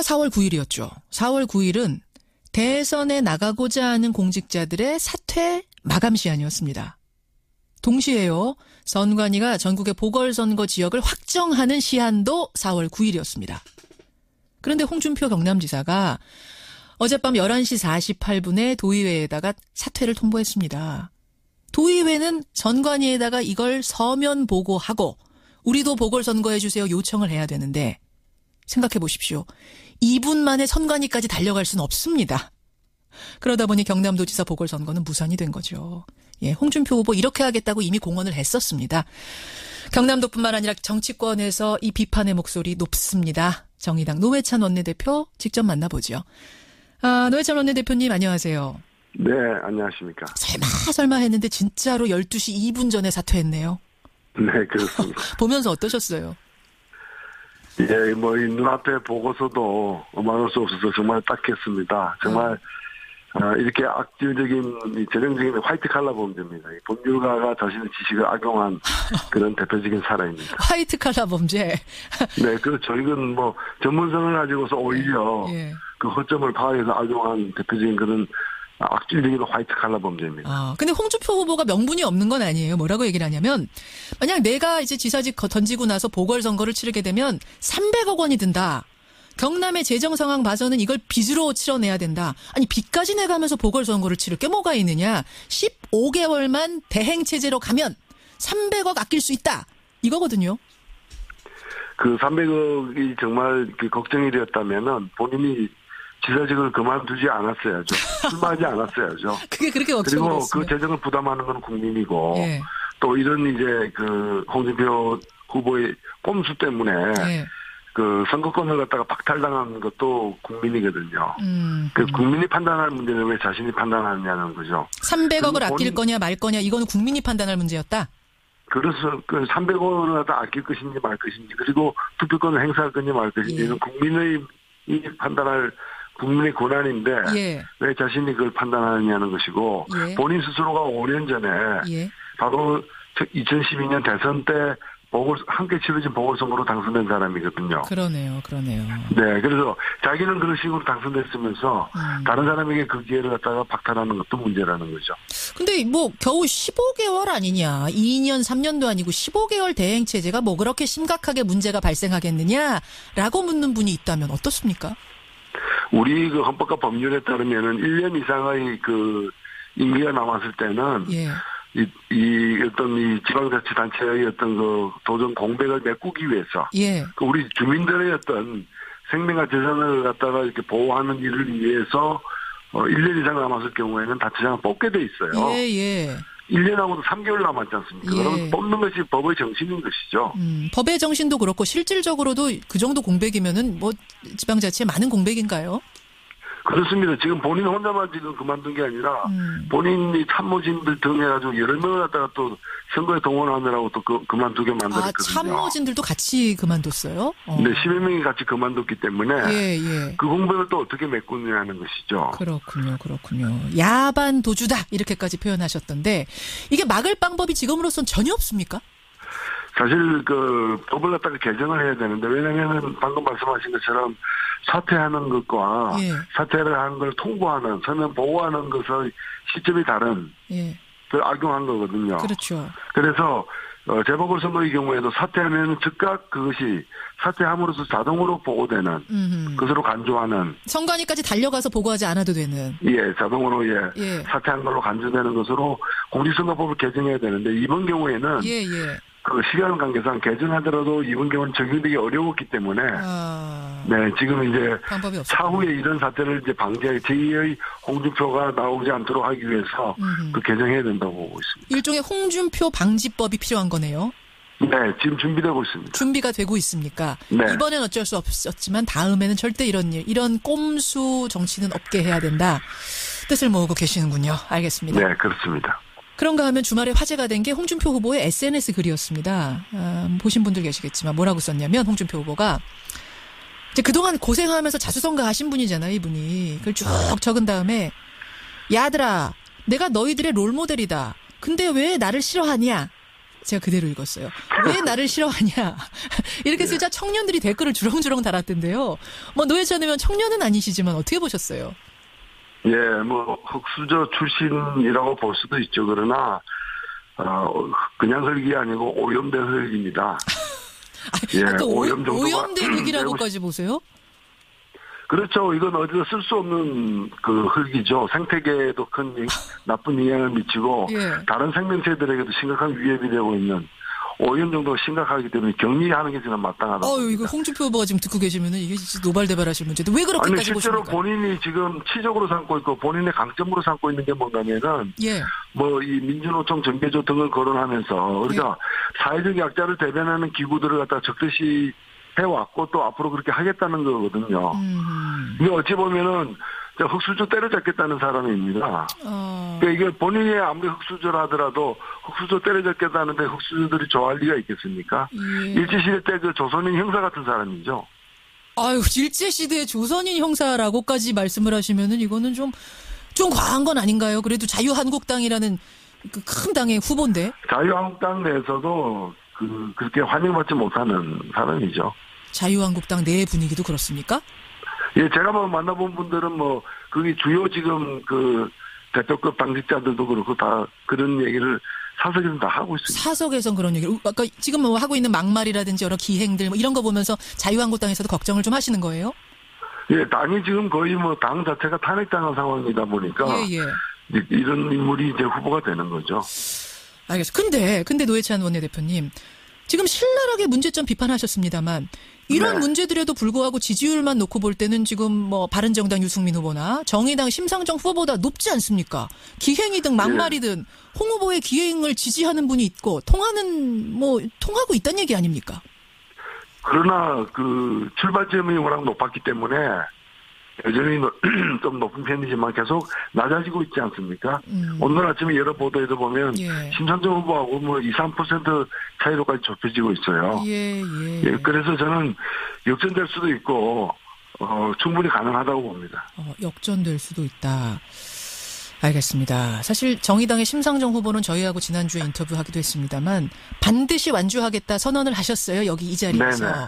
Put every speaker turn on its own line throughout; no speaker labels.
날짜가 4월 9일이었죠. 4월 9일은 대선에 나가고자 하는 공직자들의 사퇴 마감 시한이었습니다. 동시에요. 선관위가 전국의 보궐선거 지역을 확정하는 시한도 4월 9일이었습니다. 그런데 홍준표 경남지사가 어젯밤 11시 48분에 도의회에다가 사퇴를 통보했습니다. 도의회는 선관위에다가 이걸 서면 보고하고 우리도 보궐선거 해주세요 요청을 해야 되는데 생각해 보십시오. 2분 만에 선관위까지 달려갈 수는 없습니다. 그러다 보니 경남도지사 보궐선거는 무산이 된 거죠. 예, 홍준표 후보 이렇게 하겠다고 이미 공언을 했었습니다. 경남도뿐만 아니라 정치권에서 이 비판의 목소리 높습니다. 정의당 노회찬 원내대표 직접 만나보죠. 노회찬 원내대표님 안녕하세요.
네, 안녕하십니까.
설마 했는데 진짜로 12시 2분 전에 사퇴했네요.
네, 그렇습니다.
보면서 어떠셨어요?
예, 뭐, 이 눈앞에 보고서도 막을 수 없어서 정말 딱했습니다. 정말, 이렇게 악질적인, 전형적인 화이트 칼라 범죄입니다. 법률가가 자신의 지식을 악용한 그런 대표적인 사례입니다.
화이트 칼라 범죄?
네, 그렇죠. 이건 뭐, 전문성을 가지고서 오히려
예.
그 허점을 파악해서 악용한 대표적인 그런 악질적인 화이트 칼라 범죄입니다.
근데 홍준표 후보가 명분이 없는 건 아니에요. 뭐라고 얘기를 하냐면, 만약 내가 이제 지사직 던지고 나서 보궐선거를 치르게 되면 300억 원이 든다. 경남의 재정 상황 봐서는 이걸 빚으로 치러내야 된다. 아니, 빚까지 내가면서 보궐선거를 치를 게 뭐가 있느냐. 15개월만 대행체제로 가면 300억 아낄 수 있다. 이거거든요.
그 300억이 정말 그 걱정이 되었다면은 본인이 지사직을 그만두지 않았어야죠. 출마하지 않았어야죠.
그게 그렇게 걱정이
그리고
됐으면.
그 재정을 부담하는 건 국민이고
예.
또 이런 이제 그 홍준표 후보의 꼼수 때문에
예.
그 선거권을 갖다가 박탈당한 것도 국민이거든요. 그 국민이 판단할 문제는 왜 자신이 판단하느냐는 거죠.
300억을 아낄 거냐 말 거냐 이거는 국민이 판단할 문제였다.
그래서 그 300억을 갖다 아낄 것인지 말 것인지 그리고 투표권을 행사할 건지 말 것인지는 국민의 판단할 국민의 권한인데
예.
왜 자신이 그걸 판단하느냐는 것이고
예.
본인 스스로가 5년 전에
예.
바로 2012년 대선 때 함께 치러진 보궐선거로 당선된 사람이거든요.
그러네요.
네, 그래서 자기는 그런 식으로 당선됐으면서 다른 사람에게 그 기회를 갖다가 박탈하는 것도 문제라는 거죠.
근데 뭐 겨우 15개월 아니냐. 2년, 3년도 아니고 15개월 대행체제가 뭐 그렇게 심각하게 문제가 발생하겠느냐라고 묻는 분이 있다면 어떻습니까?
우리 그 헌법과 법률에 따르면은 1년 이상의 그 임기가 남았을 때는
예.
이 어떤 이 지방자치단체의 어떤 그 도전 공백을 메꾸기 위해서
예.
그 우리 주민들의 어떤 생명과 재산을 갖다가 이렇게 보호하는 일을 위해서 1년 이상 남았을 경우에는 단체장을 뽑게 돼 있어요.
예.
1년하고도 3개월 남았지 않습니까?
예.
그러면 뽑는 것이 법의 정신인 것이죠.
법의 정신도 그렇고 실질적으로도 그 정도 공백이면은 뭐 지방자치에 많은 공백인가요?
그렇습니다. 지금 본인 혼자만 지금 그만둔 게 아니라 본인이 참모진들 등 해가지고 여러 명을 갖다가 또 선거에 동원하느라고 또 그만두게 만들었거든요.
참모진들도 같이 그만뒀어요?
네, 10여 명이 같이 그만뒀기 때문에
예.
그 공백을 또 어떻게 메꾸느냐는 것이죠.
그렇군요. 야반 도주다 이렇게까지 표현하셨던데 이게 막을 방법이 지금으로선 전혀 없습니까?
사실 그 법을 갖다가 개정을 해야 되는데 왜냐하면 방금 말씀하신 것처럼 사퇴하는 것과
예.
사퇴를 하는 걸 통보하는 서면 보호하는 것의 시점이 다른
예.
그 악용한 거거든요.
그렇죠.
그래서 재보궐선거의 경우에도 사퇴하면 즉각 그것이 사퇴함으로써 자동으로 보고되는 것으로 간주하는
선관위까지 달려가서 보고하지 않아도 되는
자동으로 사퇴한 걸로 간주되는 것으로 공직선거법을 개정해야 되는데 이번 경우에는 그 시간 관계상 개정하더라도 이번 경우는 적용되기 어려웠기 때문에 네 지금 이제 차후에 이런 사태를 이제 방지하기 제2의 홍준표가 나오지 않도록 하기 위해서 그 개정해야 된다고 보고 있습니다.
일종의 홍준표 방지법이 필요한 거네요.
네, 지금 준비되고 있습니다.
준비가 되고 있습니까?
네.
이번엔 어쩔 수 없었지만 다음에는 절대 이런 꼼수 정치는 없게 해야 된다. 뜻을 모으고 계시는군요. 알겠습니다.
네, 그렇습니다.
그런가 하면 주말에 화제가 된 게 홍준표 후보의 SNS 글이었습니다. 보신 분들 계시겠지만 뭐라고 썼냐면 홍준표 후보가 이제 그동안 고생하면서 자수성가 하신 분이잖아요, 이분이. 그걸 쭉 적은 다음에 야들아, 내가 너희들의 롤모델이다. 근데 왜 나를 싫어하냐? 제가 그대로 읽었어요. 왜 나를 싫어하냐. 이렇게 쓰자 청년들이 댓글을 주렁주렁 달았던데요. 뭐 노회찬 의원 청년은 아니시지만 어떻게 보셨어요?
예, 뭐 흑수저 출신이라고 볼 수도 있죠. 그러나 그냥 흙이 아니고 오염된 흙입니다.
예, 오염된 흙이라고까지 보세요?
그렇죠. 이건 어디서 쓸 수 없는 그 흙이죠. 생태계에도 큰 나쁜 영향을 미치고 예. 다른 생명체들에게도 심각한 위협이 되고 있는 오염 정도가 심각하기 때문에 격리하는 게 저는 마땅하다고.
이거 홍준표 후보가 지금 듣고 계시면은 이게 진짜 노발대발하실 문제인데 왜 그렇게까지 보십니까?
실제로 본인이 지금 치적으로 삼고 있고 본인의 강점으로 삼고 있는 게 뭔가면은 예. 뭐 이 민주노총 정계조 등을 거론하면서 우리가 예. 사회적 약자를 대변하는 기구들을 갖다 적듯이 해왔고 또 앞으로 그렇게 하겠다는 거거든요. 이게 어찌 보면은 흑수저 때려잡겠다는 사람입니다. 그러니까 이게 본인이 아무리 흑수저라 하더라도 흑수저 때려잡겠다는데 흑수저들이 좋아할 리가 있겠습니까? 예. 일제시대 때 그 조선인 형사 같은 사람이죠.
아유, 일제시대 조선인 형사라고까지 말씀을 하시면은 이거는 좀 과한 건 아닌가요? 그래도 자유한국당이라는 그 큰 당의 후보인데.
자유한국당 내에서도 그렇게 환영받지 못하는 사람이죠.
자유한국당 내 분위기도 그렇습니까?
예, 제가 뭐 만나본 분들은 뭐, 그게 주요 지금 대표급 당직자들도 그렇고 다 그런 얘기를 사석에서 다 하고 있습니다.
사석에선 그런 얘기를, 아까 지금 뭐 하고 있는 막말이라든지 여러 기행들 뭐 이런 거 보면서 자유한국당에서도 걱정을 좀 하시는 거예요?
예, 당이 지금 거의 뭐 당 자체가 탄핵당한 상황이다 보니까. 예. 이런 인물이 이제 후보가 되는 거죠.
알겠습니다. 근데 노회찬 원내대표님. 지금 신랄하게 문제점 비판하셨습니다만 이런 네. 문제들에도 불구하고 지지율만 놓고 볼 때는 지금 뭐 바른정당 유승민 후보나 정의당 심상정 후보보다 높지 않습니까? 기행이든 막말이든 네. 홍 후보의 기행을 지지하는 분이 있고 통하고 있다는 얘기 아닙니까?
그러나 출발점이 워낙 높았기 때문에 여전히 좀 높은 편이지만 계속 낮아지고 있지 않습니까? 오늘 아침에 여러 보도에도 보면 예. 심상정 후보하고 뭐 2, 3% 차이로까지 좁혀지고 있어요. 예. 그래서 저는 역전될 수도 있고 충분히 가능하다고 봅니다.
역전될 수도 있다. 알겠습니다. 사실 정의당의 심상정 후보는 저희하고 지난주에 인터뷰하기도 했습니다만 반드시 완주하겠다 선언을 하셨어요. 여기 이 자리에서. 네네.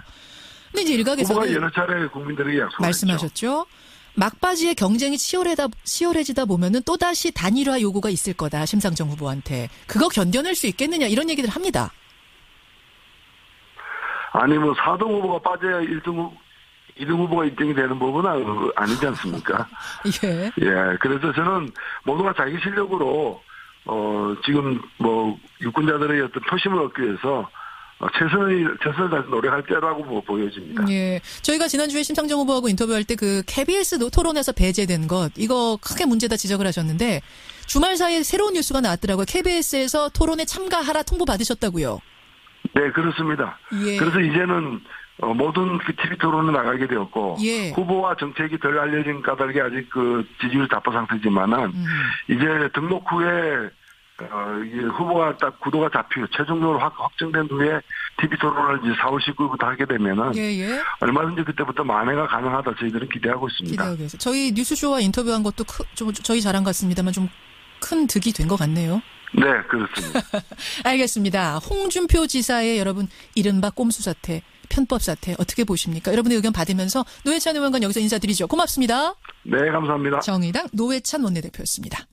근데 이제 일각에서는
후보가 여러 차례 국민들에게 약속했죠.
말씀하셨죠. 막바지에 경쟁이 치열해지다 보면은 또다시 단일화 요구가 있을 거다. 심상정 후보한테. 그거 견뎌낼 수 있겠느냐 이런 얘기들 합니다.
아니 뭐 4등 후보가 빠져야 2등 후보가 1등이 되는 법은 아니지 않습니까? 예. 예. 그래서 저는 모두가 자기 실력으로 지금 뭐 유권자들의 어떤 표심을 얻기 위해서 최선을 다해서 노력할 때라고 보여집니다.
예. 저희가 지난주에 심상정 후보하고 인터뷰할 때 그 KBS 토론에서 배제된 것, 이거 크게 문제다 지적을 하셨는데, 주말 사이에 새로운 뉴스가 나왔더라고요. KBS에서 토론에 참가하라 통보 받으셨다고요.
네, 그렇습니다. 예. 그래서 이제는 모든 TV 토론에 나가게 되었고, 예. 후보와 정책이 덜 알려진 까닭에 아직 지지율 답보 상태지만은, 이제 등록 후에 후보가 딱 구도가 잡히고 최종적으로 확정된 후에 TV 토론을 이제 4월 19일부터 하게 되면은 얼마든지 그때부터 만회가 가능하다 저희들은 기대하고 있습니다.
기대하고 있어요. 저희 뉴스쇼와 인터뷰한 것도 저희 자랑 같습니다만 좀 큰 득이 된 것 같네요.
네, 그렇습니다.
알겠습니다. 홍준표 지사의 여러분 이른바 꼼수 사태, 편법 사태 어떻게 보십니까? 여러분의 의견 받으면서 노회찬 의원과 여기서 인사드리죠. 고맙습니다.
네, 감사합니다.
정의당 노회찬 원내대표였습니다.